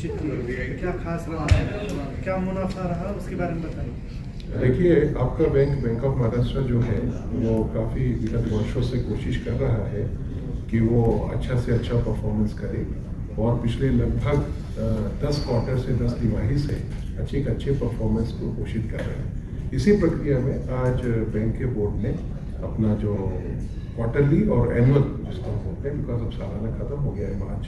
बातचीत की, क्या खास रहा है, क्या मुनाफा रहा, उसके बारे में बताइए। देखिए, आपका बैंक ऑफ महाराष्ट्र जो है वो काफ़ी विगत वर्षों से कोशिश कर रहा है कि वो अच्छा से अच्छा परफॉर्मेंस करे और पिछले लगभग 10 क्वार्टर से 10 तिमाही से अच्छे परफॉर्मेंस को घोषित कर रहे हैं। इसी प्रक्रिया में आज बैंक के बोर्ड ने अपना जो क्वार्टरली और एनुअल जिसको हम बोलते हैं, बिकॉज अब सालाना खत्म हो गया है मार्च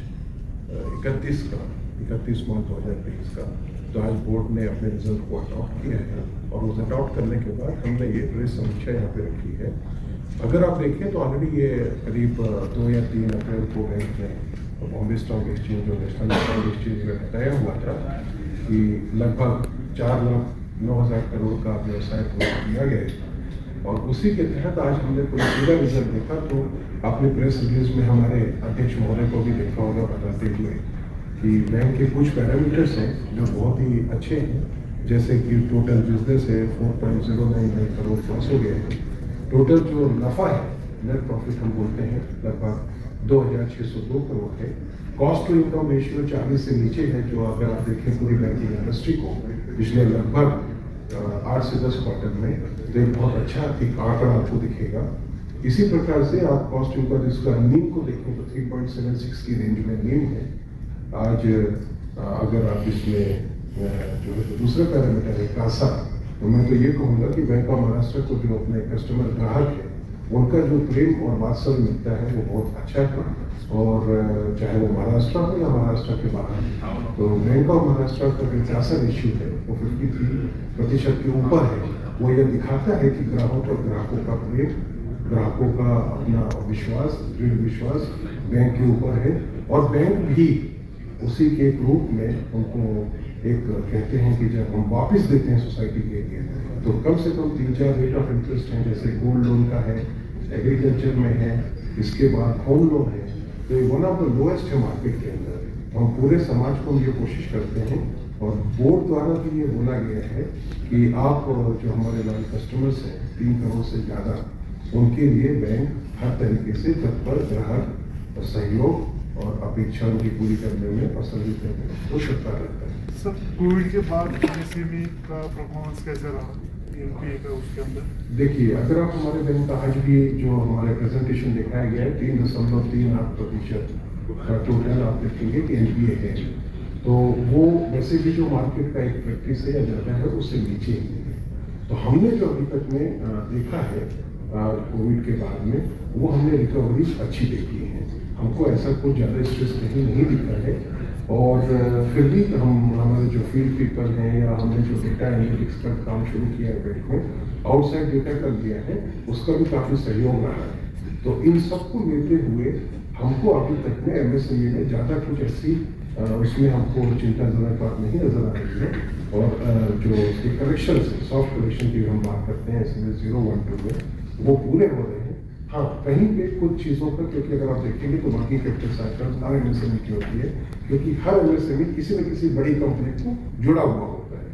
31 मार्च 2023 का, तो आज बोर्ड ने अपने रिजल्ट को अडॉप्ट किया है और उस अडॉप्ट करने के बाद हमने ये पूरी समीक्षा यहाँ पे रखी है। अगर आप देखें तो ऑलरेडी ये करीब 2 या 3 अप्रैल को बैंक ने बॉम्बे स्टॉक एक्सचेंज और नेशनल स्टॉक एक्सचेंज में बताया हुआ था कि लगभग 4,09,000 करोड़ का व्यवसाय पूरा किया गया है और उसी के तहत आज हमने पूरा रिजल्ट देखा। तो आपने प्रेस रिलीज में हमारे अध्यक्ष महोदय को भी देखा होगा बताते हुए कि बैंक के कुछ पैरामीटर्स हैं जो बहुत ही अच्छे हैं, जैसे कि टोटल बिजनेस है 4.099 करोड़ क्रॉस हो गया है। टोटल जो नफा है, नेट प्रॉफिट हम बोलते हैं, लगभग 2,602 करोड़ है। कॉस्ट टू इनकम रेशियो 40 से नीचे है, जो अगर आप देखें पूरी बैंकिंग इंडस्ट्री को पिछले लगभग 8 से 10 क्वार्टर में, तो एक बहुत अच्छा एक आंकड़ा आपको दिखेगा। इसी प्रकार से आप कॉस्ट टू इनकम जिसका नीम को देखें तो 3.76 की रेंज में नीम है। आज अगर आप इसमें जो है दूसरा पैरामीटर है कासा, तो मैं तो ये कहूँगा कि बैंक ऑफ महाराष्ट्र को जो अपने कस्टमर ग्राहक है उनका जो प्रेम और वात्सल्य मिलता है वो बहुत अच्छा है, और चाहे वो महाराष्ट्र हो या महाराष्ट्र के बाहर, तो बैंक ऑफ महाराष्ट्र का जो कासा रेशियो है वो 53% के ऊपर है। वो यह दिखाता है कि ग्राहकों का प्रेम, ग्राहकों का अपना विश्वास, दृढ़ विश्वास बैंक के ऊपर है, और बैंक भी उसी के एक रूप में उनको एक कहते हैं कि जब हम वापस देते हैं सोसाइटी के लिए, तो कम से कम 3-4 रेट ऑफ इंटरेस्ट हैं, जैसे गोल्ड लोन का है, एग्रीकल्चर में है, इसके बाद होम लोन है, तो ये वन ऑफ द लोएस्ट है मार्केट के अंदर। हम पूरे समाज को ये कोशिश करते हैं और बोर्ड द्वारा भी ये बोला गया है कि आप जो हमारे लॉयल कस्टमर्स हैं 3 करोड़ से ज़्यादा, उनके लिए बैंक हर तरीके से तत्पर, ग्राहक और सहयोग और अपेक्षाओं की पूरी करने में और सर्विस करने में तो तत्पर रहता है। सब कोविड के बाद एमएसएमई का परफॉर्मेंस कैसा रहा एनपीए का उसके अंदर? देखिए, अगर आप हमारे बैंक का आज भी जो हमारे प्रेजेंटेशन दिखाया गया है 3.38% का टोटल आप देखेंगे कि एनपीए है, तो वो वैसे भी जो मार्केट का एक प्रैक्टिस है या ज़्यादा है उससे नीचे ही है। तो हमने जो अभी तक में देखा है कोविड के बाद में, वो हमने रिकवरी अच्छी देखी है। हमको ऐसा कुछ ज़्यादा स्ट्रेस नहीं दिखा है, और फिर भी हमारे जो फील्ड पीपल हैं या हमने जो डेटा एनालिटिक्स का काम शुरू किया है बैंक में, आउटसाइड डेटा कर दिया है, उसका भी काफ़ी सहयोग रहा है। तो इन सबको लेते हुए हमको अभी तक में एमएसएमई में ज़्यादा कुछ ऐसी उसमें हमको चिंताजनक बात नहीं नजर आ रही है, और जो उसके करेक्शन है, सॉफ्ट करेक्शन की हम बात करते हैं SMS 012 में, वो पूरे हो रहे हैं। हाँ, कहीं पे कुछ चीज़ों पर, क्योंकि अगर आप देखेंगे तो वर्किंग कैपिटल साइकिल हर एमएसएमई की होती है, क्योंकि हर एमएसएमई किसी न किसी बड़ी कंपनी को जुड़ा हुआ होता है।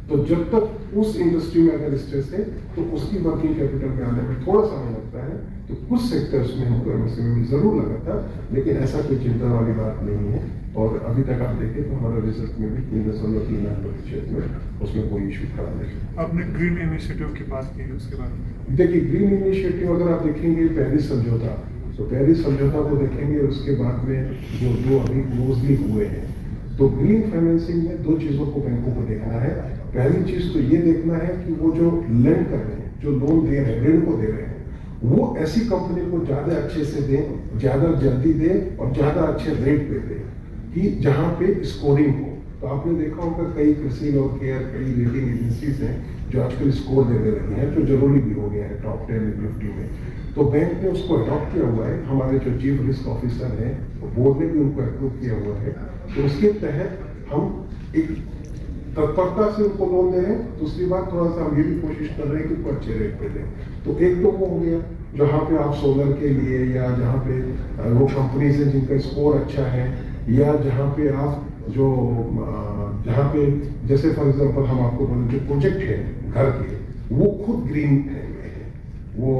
तो जब तक उस इंडस्ट्री में अगर स्ट्रेस है तो उसकी वर्किंग कैपिटल में आने में थोड़ा समय लगता है। तो कुछ सेक्टर्स में हमको एमएसएमई में जरूर लगा था, लेकिन ऐसा कोई चिंता वाली बात नहीं है। और अभी तक आप देखें तो हमारा रिजल्ट में भी 3.38% में उसमें कोई इशू खड़ा नहीं। आपने ग्रीन इनिशिएटिव की बात की, उसके बारे में देखिए, ग्रीन इनिशिएटिव अगर आप देखेंगे पेरिस समझौता, तो पेरिस समझौता को देखेंगे, उसके बाद में जो अभी क्लोजली हुए हैं, तो ग्रीन फाइनेंसिंग में 2 चीज़ों को बैंकों को देखना है। पहली चीज़ तो ये देखना है कि वो जो लेंड कर रहे हैं, जो लोन दे रहे हैं, ऋण को दे रहे हैं, वो ऐसी कंपनी को ज़्यादा अच्छे से दें, ज़्यादा जल्दी दें और ज़्यादा अच्छे रेट पे दें कि जहाँ पे स्कोरिंग हो। तो आपने देखा होगा कई कृषि और केयर, कई रेटिंग एजेंसीज हैं जो आजकल स्कोर दे रही हैं, जो जरूरी भी हो गया है टॉप 10 निफ्टी में। तो बैंक ने उसको अडॉप्ट किया हुआ है, हमारे जो चीफ रिस्क ऑफिसर हैं बोर्ड ने भी उनको अप्रूव किया हुआ है। तो उसके तहत हम एक तत्परता से उनको लोन दे रहे हैं। दूसरी बात, थोड़ा सा हम ये भी कोशिश कर रहे हैं कि उनको अच्छे रेट पे दें। तो एक तो वो हो गया जहाँ पे आप सोलर के लिए, या जहाँ पे वो कंपनीज हैं जिनका स्कोर अच्छा है, या जहाँ पे आप जहाँ पे जैसे फॉर एग्जांपल हम आपको बोले जो प्रोजेक्ट है घर के, वो खुद ग्रीन है, वो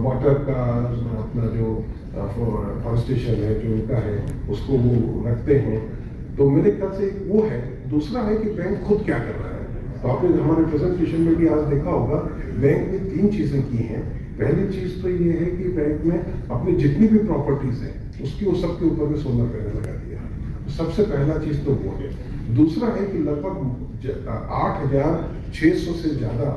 वाटर का अपना जो फॉरेस्टेशन है जो उनका है उसको वो रखते हैं, तो मेरे ख्याल से वो है। दूसरा है कि बैंक खुद क्या कर रहा है। तो आपने हमारे प्रेजेंटेशन में भी आज देखा होगा, बैंक ने 3 चीजें की हैं। पहली चीज तो ये है कि बैंक में अपनी जितनी भी प्रॉपर्टीज है उसकी वो सबके ऊपर में सोलर पैनल लगा दिया। सबसे पहला चीज तो वो है। दूसरा है कि लगभग 8,600 से ज्यादा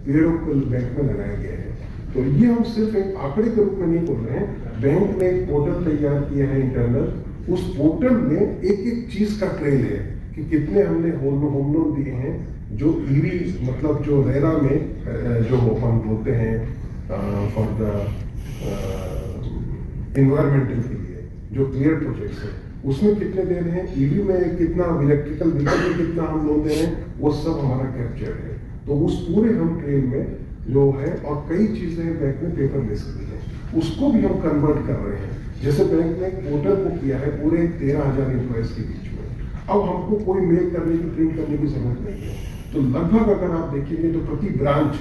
पेड़ों को बैंक में लगाए गए हैं। तो ये हम सिर्फ एक आंकड़े के रूप में नहीं बोल रहे हैं। बैंक ने एक पोर्टल तैयार किया है इंटरनल, उस पोर्टल में एक एक चीज का ट्रेल है कि कितने हमने होम लोन दिए हैं, जो ईवी मतलब जो रेरा में जो हम बोलते हैं फॉर द इन्वायरमेंटल के लिए जो क्लियर प्रोजेक्ट्स है, उसमें कितने दे रहे हैं, ईवी में कितना, इलेक्ट्रिकल व्हीकल में कितना हम लोन दे रहे हैं, वो सब हमारा कैप्चर है। तो उस पूरे हम ट्रेल में जो है, और कई चीजें बैंक में पेपरलेस की है, उसको भी हम कन्वर्ट कर रहे हैं। जैसे बैंक ने पोर्टल को किया है पूरे 13,000 एम्प्लॉयज के बीच में। अब हमको कोई मेल करने की, प्रिंट करने की जरूरत नहीं है। तो लगभग अगर आप देखेंगे तो प्रति ब्रांच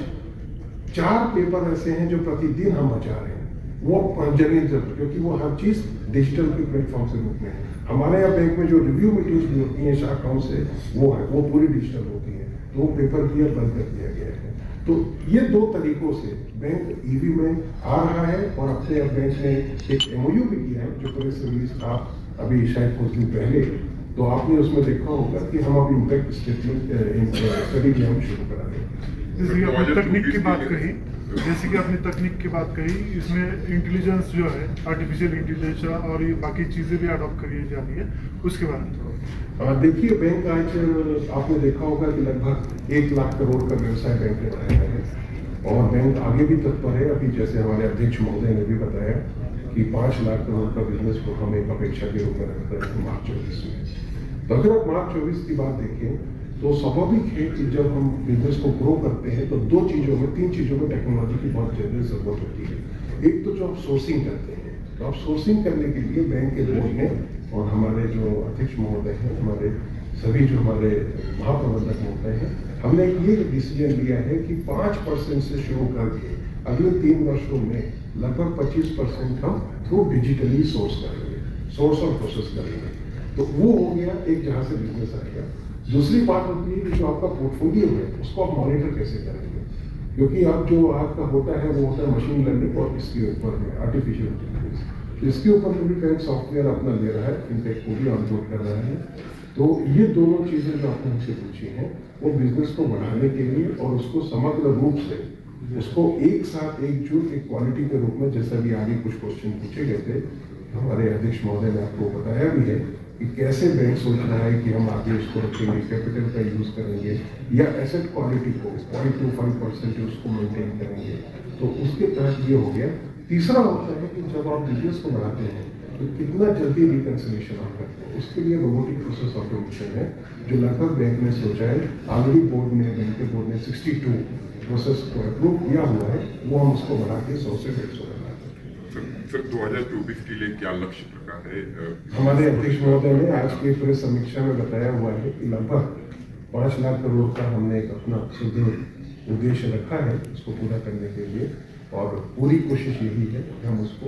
4 पेपर ऐसे हैं जो प्रतिदिन हम बचा रहे हैं। वो जर्नलिज्म, क्योंकि वो हर चीज डिजिटल के प्लेटफॉर्म से रूप में है। हमारे यहाँ बैंक में जो रिव्यू मीटिंग्स भी होती हैं शाखाओं से, वो है, वो पूरी डिजिटल होती है। तो वो पेपर भी बंद कर दिया गया है। तो ये 2 तरीकों से बैंक ईवी में आ रहा है। और अपने बैंक ने एक MOU भी किया है जो प्रेस रिलीज था अभी शायद कुछ दिन पहले। तो आपने उसमें देखा होगा कि हम अब इम्पैक्ट स्टेटमेंट स्टडी भी हम शुरू करा रहे हैं। जैसे कि आपने तकनीक की बात कही, इसमें इंटेलिजेंस जो है, आर्टिफिशियल इंटेलिजेंस और ये बाकी चीजें भी अडॉप्ट करी जा रही है, उसके बारे में थोड़ा देखिए। बैंक आज आपने देखा होगा कि लगभग 1 लाख करोड़ का व्यवसाय बैंक ने बनाया है और बैंक आगे भी तत्पर है। अभी जैसे हमारे अध्यक्ष महोदय ने भी बताया कि 5 लाख करोड़ का बिजनेस को हम एक अपेक्षा के रूप में रखते हैं मार्च 24 में। तो अगर आप मार्च 24 की बात देखें तो स्वाभाविक है कि जब हम बिजनेस को ग्रो करते हैं तो 3 चीजों में टेक्नोलॉजी की बहुत ज्यादा जरूरत होती है। एक तो जो आप सोर्सिंग करते हैं, तो आप सोर्सिंग करने के लिए बैंक के बोर्ड ने और हमारे जो अध्यक्ष महोदय हैं, हमारे सभी जो हमारे महाप्रबंधक महोदय हैं, हमने ये डिसीजन लिया है कि 5% से शुरू करके अगले 3 वर्षों में लगभग 25% हम थ्रू डिजिटली सोर्स करेंगे, सोर्स और प्रोसेस करेंगे। तो वो हो गया एक, जहां से बिजनेस आएगा। दूसरी बात होती है कि जो आपका पोर्टफोलियो है उसको आप मॉनिटर कैसे करेंगे, क्योंकि अब जो आपका होता है वो होता है मशीन लर्निंग और इसके ऊपर में आर्टिफिशियल इंटेलिजेंस। तो इसके ऊपर भी बैंक सॉफ्टवेयर अपना ले रहा है, फिनटेक को भी ऑनबोर्ड कर रहा है। तो ये दोनों चीजें जो आपने मुझसे पूछी हैं वो बिजनेस को बढ़ाने के लिए और उसको समग्र रूप से उसको एक साथ एकजुट एक क्वालिटी के रूप में, जैसा भी आगे कुछ क्वेश्चन पूछे गए थे, हमारे अध्यक्ष महोदय ने आपको बताया भी है कि कैसे बैंक सोच रहा है कि हम आगे उसको रखेंगे, कैपिटल का यूज करेंगे या एसेट क्वालिटी को 0.25% उसको मेंटेन करेंगे। तो उसके तहत ये हो गया। तीसरा होता है कि जब आप बिजनेस को बढ़ाते हैं तो कितना जल्दी रिकंसिलिएशन आप करते हैं, उसके लिए रोबोटिक प्रोसेस ऑटोमेशन है जो लगभग बैंक ने सोचा है। ऑलरेडी बैंक के बोर्ड ने 62 प्रोसेस को अप्रूव किया हुआ है, वो हम उसको बढ़ा के 100 से 150 सर 2024 के लिए क्या लक्ष्य रखा है? हमारे अध्यक्ष महोदय ने आज की प्रेस समीक्षा में बताया हुआ है कि लगभग 5 लाख करोड़ का हमने एक अपना सुदृढ़ उद्देश्य रखा है इसको पूरा करने के लिए। और पूरी कोशिश यही है कि हम उसको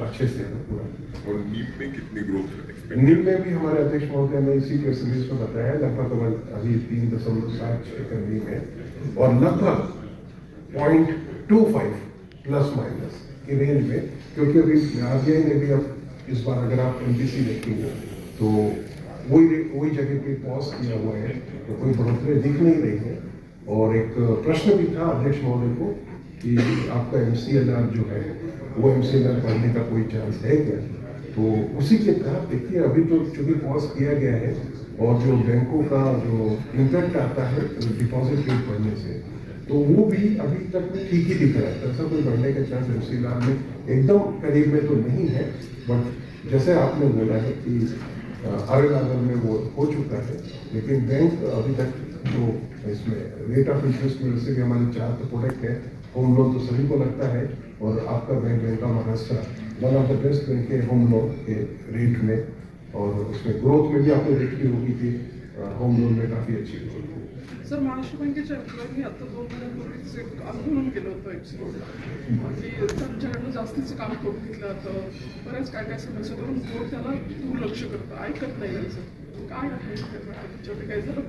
अच्छे से पूरा। और नीम में कितनी ग्रोथ? नीम में भी हमारे अध्यक्ष महोदय ने इसी प्रेस रिलीज में बताया लगभग अभी 3.7 एकड़ नीम है और लगभग 0.25 प्लस माइनस की रेंज में, क्योंकि अभी RBI ने भी अब इस बार अगर आप MPC देखेंगे तो वही जगह पे पॉज किया हुआ है, तो कोई बढ़ोतरी दिख नहीं रही है। और एक प्रश्न भी था अध्यक्ष महोदय को कि आपका MCLR जो है वो MCLR बढ़ने का कोई चांस है क्या? तो उसी के तहत देखिए अभी तो चूंकि पॉज किया गया है और जो बैंकों का जो इम्पैक्ट आता है डिपॉजिट रेट बढ़ने से, तो वो भी अभी तक ठीक ही दिख रहा है। ऐसा कोई बढ़ने का चांस MCLR में एकदम करीब में तो नहीं है। बट जैसे आपने बोला है कि RLR में वो हो चुका है, लेकिन बैंक अभी तक जो इसमें रेट ऑफ इंटरेस्ट में वैसे भी हमारे 4 प्रोडक्ट है। होम लोन तो सभी को लगता है और आपका bank of Maharashtra one of the best bank है होम लोन के रेट में, और उसमें ग्रोथ में भी आपने देखी होगी कि होम लोन में काफ़ी अच्छी ग्रोथ है। सर, महाराष्ट्र बँकेच्या एम्प्लॉईंनी आता 2 महिन्यांपूर्वीच एक आंदोलन केलं होतं एक्सपोर्ट की त्यांच्याकडनं जास्तीचं काम करून घेतलं जातं, बऱ्याच काय समस्या करून कोर्ट त्याला दुर्लक्ष करतं, ऐकत नाही त्यांचं. काय आहे त्याच्यामध्ये काय झालं?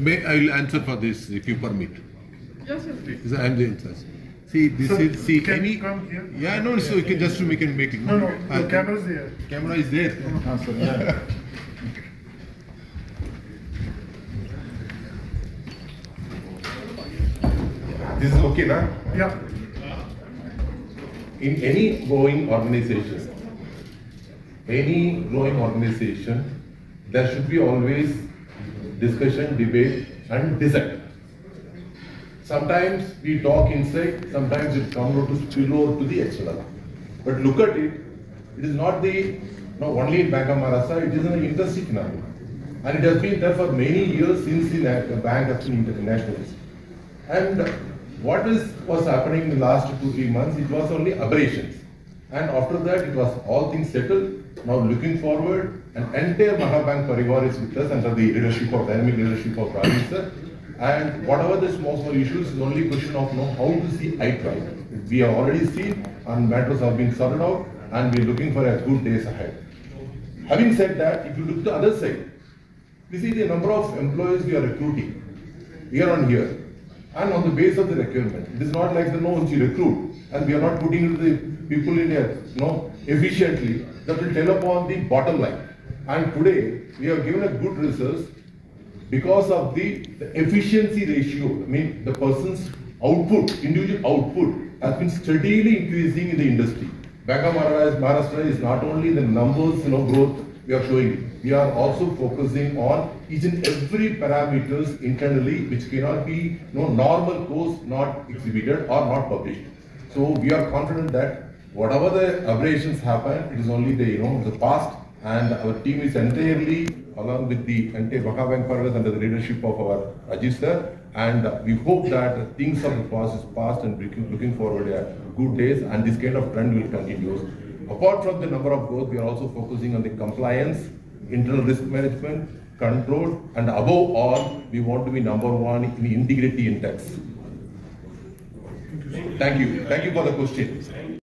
May I will answer for this if you permit. Yes, yes, please. This I am the answer. See, this Sir, is see can any. you come here? Yeah, no, so we can just to make it. No, the camera is there. Camera is there. This is okay, na? Yeah. In any growing organization, there should be always discussion, debate, and dissent. Sometimes we talk inside, sometimes it comes out to spill over to the external. But look at it, it is not only in Bank of Maharashtra, it is an industry phenomenon. And it has been there for many years since the bank has been internationalized. And what was happening in the last 2-3 months, it was only aberrations. And after that, it was all things settled. Now looking forward, an entire Mahabank Parivar is with us under the dynamic leadership of Rajesh sir. And whatever the small issues is only question of how to see eye to eye. We have already seen and matters have been sorted out and we are looking for a good days ahead. Having said that, if you look to the other side, we see the number of employees we are recruiting year on year and on the base of the requirement. It is not like the which you recruit and we are not putting into the people in there efficiently. That will tell upon the bottom line. And today we have given a good results because of the efficiency ratio. I mean the person's output, individual output has been steadily increasing in the industry. Bank of Maharashtra is not only the numbers growth we are showing. We are also focusing on each and every parameters internally which cannot be normal course not exhibited or not published. So we are confident that whatever the aberrations happen, it is only the past, and our team is entirely along with the entire Mahabank Parivar under the leadership of our Rajesh sir, and we hope that things of the past is past and looking forward good days, and this kind of trend will continue. Apart from the number of growth, we are also focusing on the compliance, internal risk management, control, and above all, we want to be number one in the integrity index. Thank you. Thank you for the question.